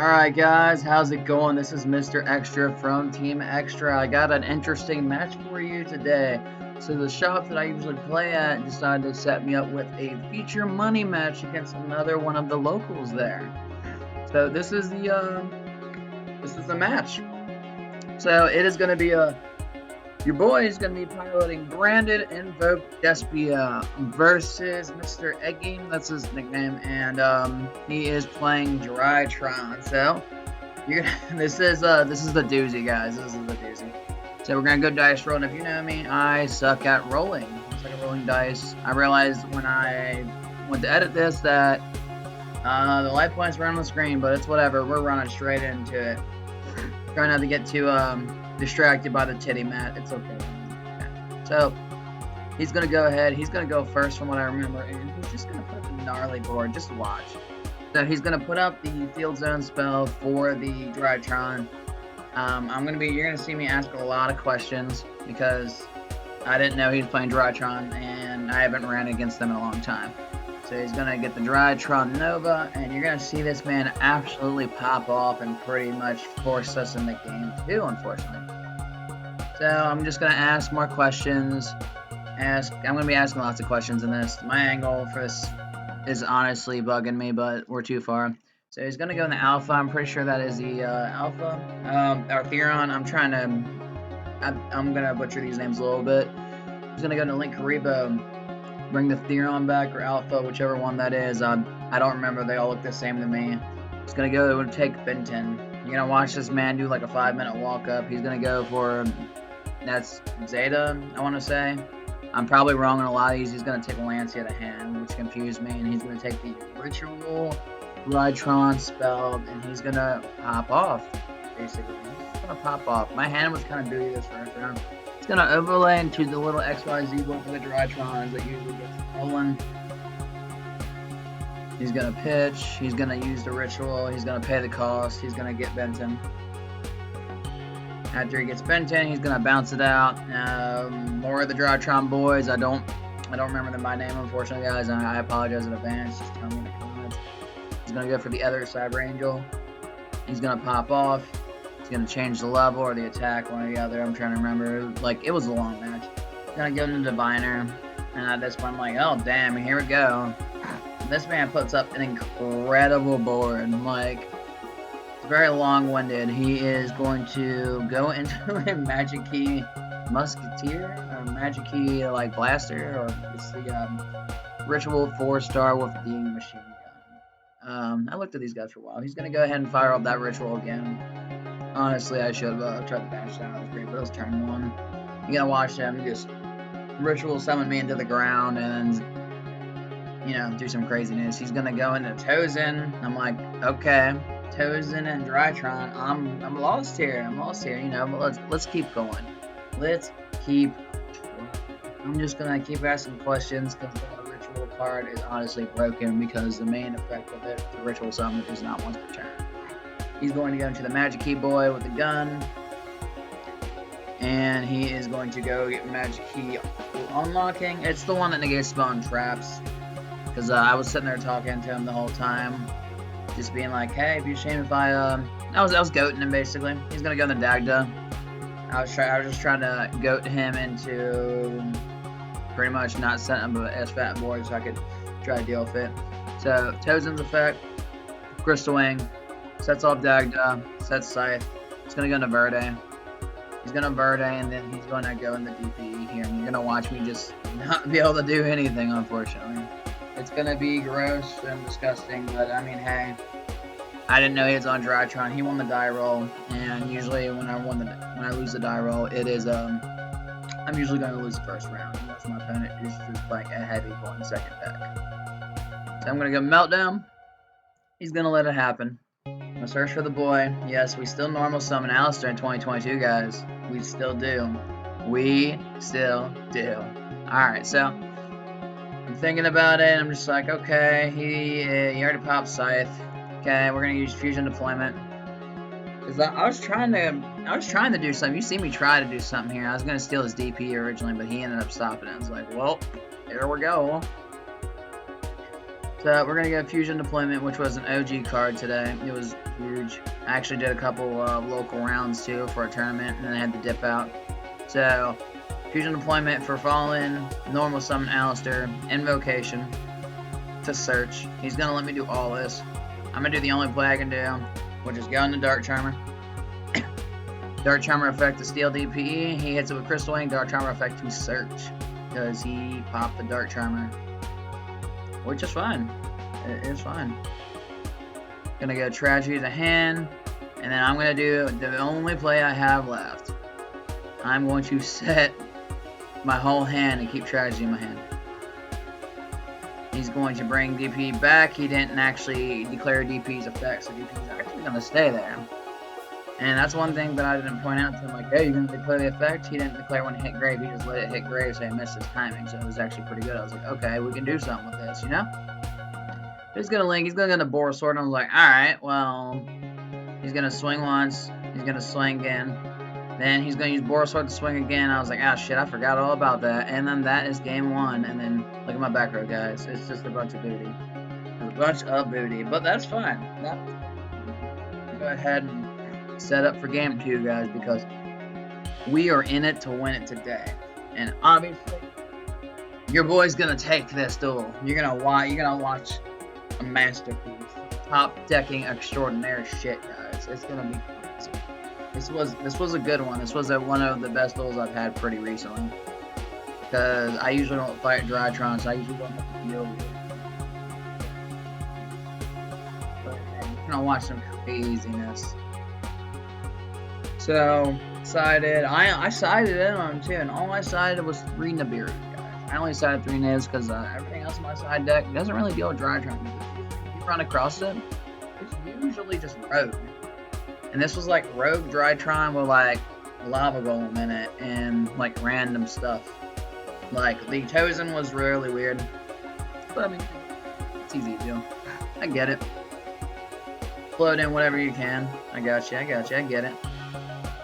Alright guys, how's it going? This is Mr. Extra from Team Extra. I got an interesting match for you today. So the shop that I usually play at decided to set me up with a feature money match against another one of the locals there. So this is the match. So it is gonna be your boy is going to be piloting branded invoked despia versus Mr. Egging, that's his nickname, and he is playing Drytron. So this is the doozy, guys. This is the doozy. So we're gonna go dice roll, and if you know me, I suck at rolling. I suck at rolling dice. I realized when I went to edit this that the light points were on the screen, but it's whatever. We're running straight into it. Trying not to get too distracted by the titty mat. It's okay. So he's gonna go ahead. He's gonna go first from what I remember, and he's just gonna put up a gnarly board. Just watch. So he's gonna put up the field zone spell for the Drytron. You're gonna see me ask a lot of questions because I didn't know he was playing Drytron, and I haven't ran against them in a long time. So he's gonna get the Drytron Nova, and you're gonna see this man absolutely pop off and pretty much force us in the game too, unfortunately. So I'm just gonna ask more questions. I'm gonna be asking lots of questions in this. My angle for this is honestly bugging me, but we're too far. So he's gonna go in the Alpha. I'm pretty sure that is the Alpha. Our Theron. I'm gonna butcher these names a little bit. He's gonna go into Link Karibo. Bring the Theron back, or Alpha, whichever one that is. I don't remember. They all look the same to me. He's going to go and take Benton. You're going to watch this man do like a 5-minute walk up. He's going to go for, that's Zeta, I want to say. I'm probably wrong on a lot of these. He's going to take Lancia to hand, which confused me. And he's going to take the Ritual Drytron spell, and he's going to pop off, basically. He's going to pop off. My hand was kind of booty this first round. It's going to overlay into the little XYZ board for the Drytrons that usually gets rolling. He's going to pitch. He's going to use the Ritual. He's going to pay the cost. He's going to get Benton. After he gets Benton, he's going to bounce it out. More of the Drytron boys. I don't remember them by name, unfortunately, guys. I apologize in advance. Just tell me in the comments. He's going to go for the other Cyber Angel. He's going to pop off. He's going to change the level or the attack, one or the other. I'm trying to remember. Like, it was a long match. He's going to go into Diviner. And at this point, I'm like, oh, damn, here we go. This man puts up an incredible board. Like, it's very long-winded. He is going to go into a Magic Key Musketeer, or Magic Key, like, Blaster, or it's the Ritual 4-star with the machine gun. I looked at these guys for a while. He's going to go ahead and fire up that Ritual again. Honestly, I should have tried to bash that. It was great, but it was turn 1. You gotta watch him just Ritual summon me into the ground and, you know, do some craziness. He's gonna go into Tozen. I'm like, okay, Tozen and Drytron. I'm lost here. You know, but let's keep going. I'm just gonna keep asking questions because the Ritual card is honestly broken because the main effect of it, the Ritual summon, is not once per turn. He's going to go into the Magic Key boy with the gun. And he is going to go get Magic Key unlocking. It's the one that negates spawn traps. Because I was sitting there talking to him the whole time. Just being like, hey, it'd be a shame if I was goating him basically. He's going to go in the Dagda. I was just trying to goat him into pretty much not setting up a S-Fat board so I could try to deal with it. So, Tozen's effect, Crystal Wing. Sets off Dagda, sets Scythe. He's going to go into Verde. He's going to Verde, and then he's going to go in the DPE here. And you're going to watch me just not be able to do anything, unfortunately. It's going to be gross and disgusting, but I mean, hey. I didn't know he was on Drytron. He won the die roll, and usually when I lose the die roll, it is, I'm usually going to lose the first round. Unless my opponent is just like a heavy going second deck. So I'm going to go Meltdown. He's going to let it happen. I'm gonna search for the boy. Yes, we still normal summon Alistair in 2022, guys. We still do. Alright, so I'm thinking about it. I'm just like, okay, he already popped Scythe. Okay, we're gonna use Fusion Deployment. Cause I was trying to do something. You see me try to do something here. I was gonna steal his DP originally, but he ended up stopping it. I was like, well, there we go. So we're gonna get Fusion Deployment, which was an OG card today. It was huge. I actually did a couple local rounds too for a tournament, and then I had to dip out. So Fusion Deployment for Fallen, Normal Summon Alistair, Invocation to search. He's gonna let me do all this. I'm gonna do the only play I can do, which is go into Dark Charmer. Dark Charmer effect to steal DPE. He hits it with Crystal Wing. Dark Charmer effect to search, because he popped the Dark Charmer, which is fine. It is fine. Gonna go Tragedy to hand, and then I'm gonna do the only play I have left. I'm going to set my whole hand and keep Tragedy in my hand. He's going to bring DP back. He didn't actually declare DP's effect, so DP's actually gonna stay there. And that's one thing that I didn't point out to him, like, hey, you're going to declare the effect? He didn't declare when it hit grave, he just let it hit grave, so he missed his timing, so it was actually pretty good. I was like, okay, we can do something with this, you know? He's going to link, he's going to bore sword, and I was like, alright, well, he's going to swing once, he's going to swing again, then he's going to use bore sword to swing again. I was like, ah, shit, I forgot all about that, and then that is game one, and then, look at my back row, guys, it's just a bunch of booty. A bunch of booty, but that's fine. Go ahead and set up for game 2, guys, because we are in it to win it today. And obviously, your boy's gonna take this duel. You're gonna watch a masterpiece, top decking extraordinary shit, guys. It's gonna be crazy. This was a good one. This was one of the best duels I've had pretty recently. Because I usually don't fight Drytron, so I usually don't have to deal with it. But man, you're gonna watch some craziness. So, sided. I sided in on him too, and all I sided was 3 Nibiru, guys. I only sided 3 Nibs because everything else in my side deck doesn't really deal with Drytron. If you run across it, it's usually just Rogue. And this was like Rogue Drytron with like Lava Golem in it and like random stuff. Like the Chosen was really weird, but I mean, it's easy to do. I get it. Float in whatever you can. I got you. I get it.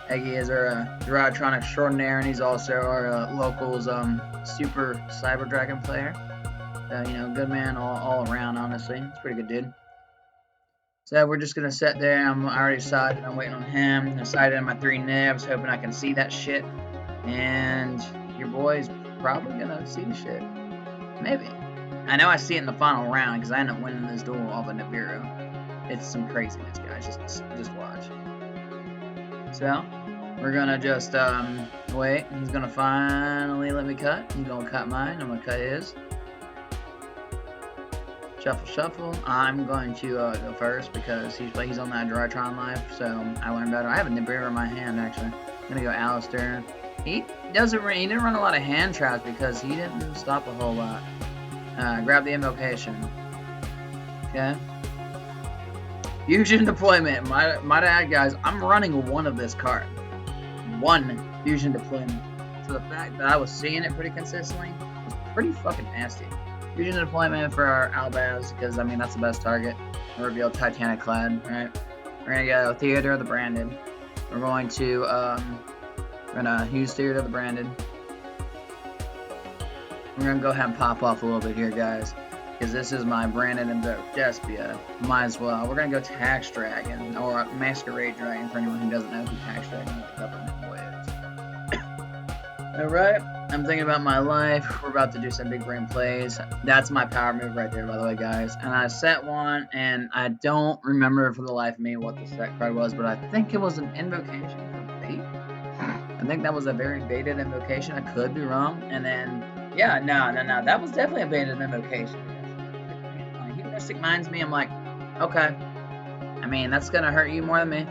Eggy is our Drytron extraordinaire, and he's also our locals super Cyber Dragon player. You know, good man all around, honestly. It's pretty good dude. So we're just gonna sit there. I already sided. I'm waiting on him. I sided in my 3 Nibs, hoping I can see that shit. And your boy's probably gonna see the shit. Maybe. I know I see it in the final round because I end up winning this duel off of Nibiru. It's some craziness, guys. Just watch. So, we're gonna just, wait. He's gonna finally let me cut. He's gonna cut mine. I'm gonna cut his. Shuffle, shuffle. I'm going to go first because he's on that Drytron life, so I learned better. I have a Nibiru in my hand, actually. I'm gonna go Alistair. He didn't run a lot of hand traps because he didn't stop a whole lot. Grab the invocation. Okay. Fusion Deployment. Might add, guys, I'm running one of this card. One Fusion Deployment. So the fact that I was seeing it pretty consistently was pretty fucking nasty. Fusion Deployment for our Albaz, because, I mean, that's the best target. Reveal Titanic Clad, right? We're going to go Theater of the Branded. We're going to, use Theater of the Branded. We're going to go ahead and pop off a little bit here, guys. Because this is my Branded invoked despia. Might as well. We're going to go Tax Dragon, or Masquerade Dragon, for anyone who doesn't know who Tax Dragon is. The government boy is. Alright, I'm thinking about my life. We're about to do some big brain plays. That's my power move right there, by the way, guys. And I set one, and I don't remember for the life of me what the set card was, but I think it was an invocation for bait. I think that was a very baited invocation. I could be wrong. And then, yeah, no. That was definitely a baited invocation. He Mystic Minds me. I'm like, okay. I mean, that's going to hurt you more than me. So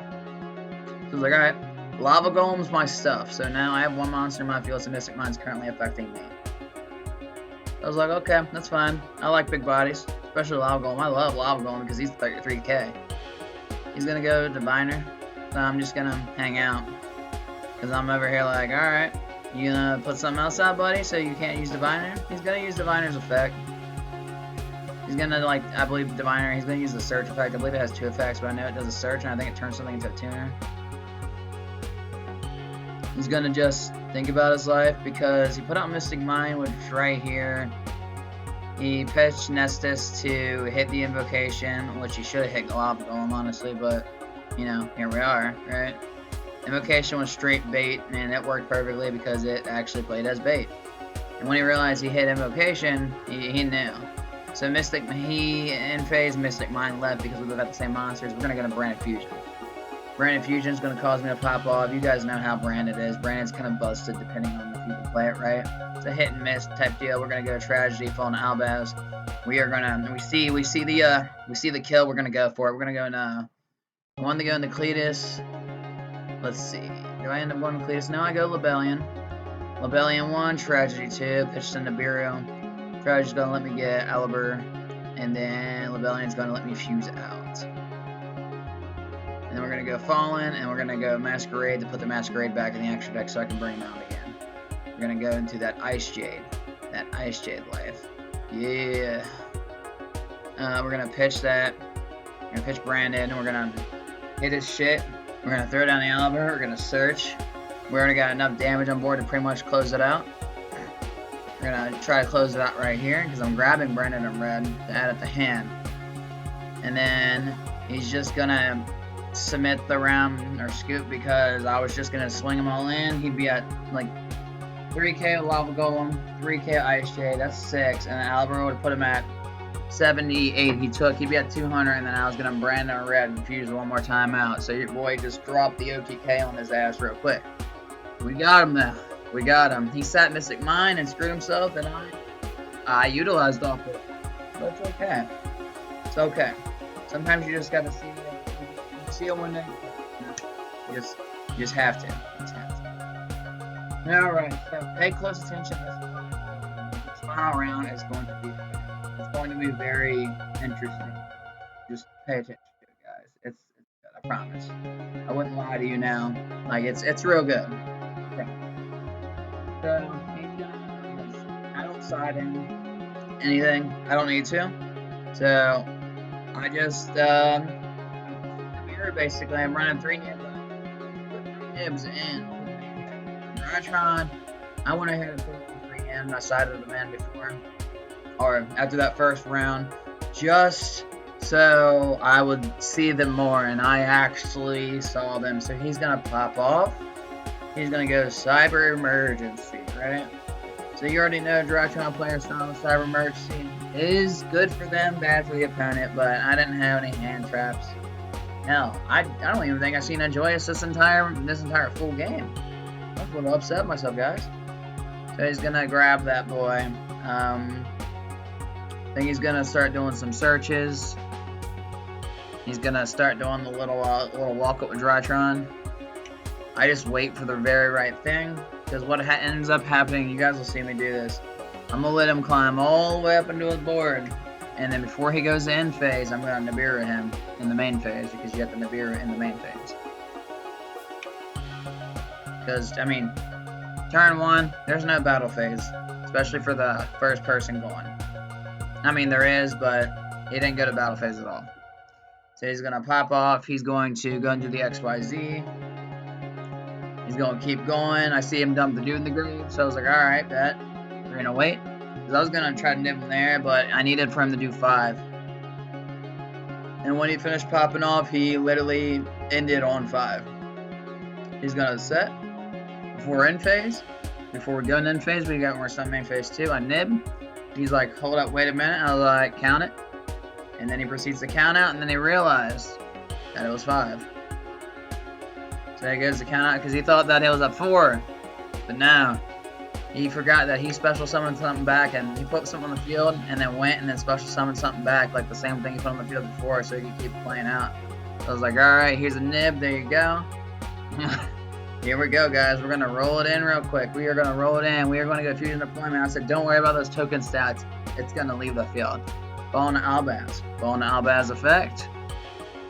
I was like, alright. Lava Golem's my stuff. So now I have one monster in my field, so Mystic Mind's currently affecting me. I was like, okay, that's fine. I like big bodies, especially Lava Golem. I love Lava Golem because he's 33k. He's going to go Diviner. So I'm just going to hang out. Because I'm over here like, alright, you gonna put something else out, buddy, so you can't use Diviner? He's gonna use Diviner's effect. He's gonna, like, I believe Diviner, he's gonna use the search effect. I believe it has 2 effects, but I know it does a search, and I think it turns something into a tuner. He's gonna just think about his life, because he put out Mystic Mind, which is right here. He pitched Nestus to hit the invocation, which he should have hit Lava Golem, honestly, but, you know, here we are, right? Invocation was straight bait, and it worked perfectly because it actually played as bait. And when he realized he hit invocation, he knew. So Mystic, he in phase, Mystic Mind left because we live at the same monsters. We're going to go to Branded Fusion. Branded Fusion is going to cause me to pop off. You guys know how Branded is. Branded's kind of busted depending on if you can play it right. It's a hit and miss type deal. We're going to go to Tragedy, fall into Albaz. We are going to, we see the kill. We're going to go for it. We're going to go in, I wanted to go into Cletus. Let's see. Do I end up going to Cletus? No, I go Lebellion. Lebellion 1, Tragedy 2, pitched to Nibiru. Tragedy's going to let me get Aliber, and then Lebellion's going to let me fuse out. And then we're going to go Fallen, and we're going to go Masquerade to put the Masquerade back in the extra deck so I can bring him out again. We're going to go into that Ice Jade life. Yeah. We're going to pitch that. We're going to pitch Brandon, and we're going to hit his shit. We're going to throw down the Aliber. We're going to search. We already got enough damage on board to pretty much close it out. We're going to try to close it out right here because I'm grabbing Brandon and red to add it to hand. And then he's just going to submit the round or scoop because I was just going to swing him all in. He'd be at like 3k Lava Golem, 3k Ice Jade, that's 6. And then Albert would put him at 78 he'd be at 200, and then I was going to Brandon red and fuse one more time out. So your boy just dropped the OTK on his ass real quick. We got him now. We got him. He sat Mystic Mind and screwed himself, and I utilized off it. But it's okay. It's okay. Sometimes you just got to see it one day. You just have to. You just have to. Alright, so pay close attention. This final round is going to be very interesting. Just pay attention to it, guys. It's good, I promise. I wouldn't lie to you now. Like, it's real good. Okay. So, I don't side in anything. I don't need to. So, I just, basically, I'm running 3 nibs. Put 3 nibs in. Drytron, I went ahead and put 3 in. I sided them in before. Or after that first round, just so I would see them more, and I actually saw them. So he's gonna pop off. He's gonna go Cyber Emergency, right? So you already know Drytron player style Cyber Emergency is good for them, bad for the opponent, but I didn't have any hand traps. Hell, I don't even think I've seen a Joyous this entire full game. I was a little upset myself, guys. So he's gonna grab that boy. I think he's gonna start doing some searches. He's gonna start doing the little walk up with Drytron. I just wait for the very right thing, because what ends up happening, you guys will see me do this. I'm gonna let him climb all the way up into his board, and then before he goes to end phase, I'm gonna Nibiru him in the main phase, because you have to Nibiru in the main phase. Because, I mean, turn 1, there's no battle phase, especially for the first person going. I mean, there is, but he didn't go to battle phase at all. So he's going to pop off. He's going to go into the XYZ. He's going to keep going. I see him dump the dude in the grave, so I was like, alright, bet. We're going to wait. Because I was going to try to nib him there, but I needed for him to do 5. And when he finished popping off, he literally ended on 5. He's going to set. Before we're in phase, before we go in phase, we're still in main phase 2. I nib. He's like, hold up, wait a minute. I was like, count it. And then he proceeds to count out, and then he realized that it was 5. So he goes to count out because he thought that it was at 4. But no. He forgot that he special summoned something back, and he put something on the field, and then went and then special summoned something back, like the same thing he put on the field before, so he could keep playing out. So I was like, alright, here's a nib, there you go. Here we go, guys. We're going to roll it in real quick. We are going to roll it in. We are going to go Fusion Deployment. I said, don't worry about those token stats. It's going to leave the field. Ball into Albaz. Ball into Albaz effect.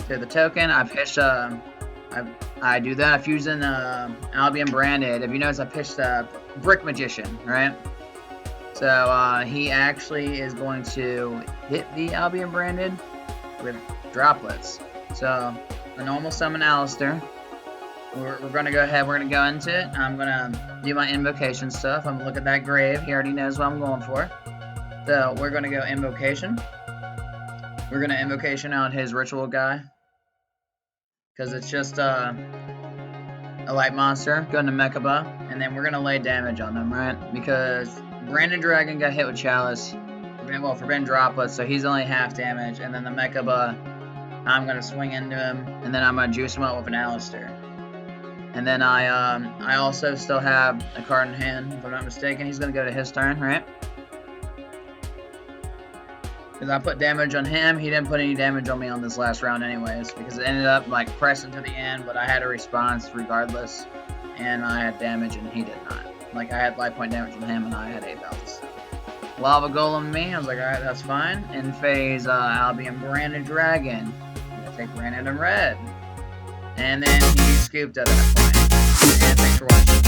To the token. I pitch, I do that. I fuse in Albion Branded. If you notice, I pitched Brick Magician, right? So he actually is going to hit the Albion Branded with droplets. So a normal summon Alistair. We're going to go ahead, we're going to go into it. I'm going to do my invocation stuff. I'm going to look at that grave. He already knows what I'm going for. So we're gonna go invocation. We're gonna invocation out his ritual guy, because it's just a light monster. Go into Mechaba, and then we're gonna lay damage on them, right? Because Branded Dragon got hit with Chalice. Well, Forbidden Droplet, so he's only half damage, and then the Mechaba, I'm gonna swing into him, and then I'm gonna juice him up with an Alistair. And then I also still have a card in hand, if I'm not mistaken. He's gonna go to his turn, right? Because I put damage on him, he didn't put any damage on me on this last round anyways, because it ended up like pressing to the end, but I had a response regardless, and I had damage and he did not. Like, I had life point damage on him and I had 8 belts. Lava Golem me, I was like, alright, that's fine. In phase, I'll be in Branded Dragon. I'm gonna take Branded in red. And then he scooped at that point. And thanks for watching.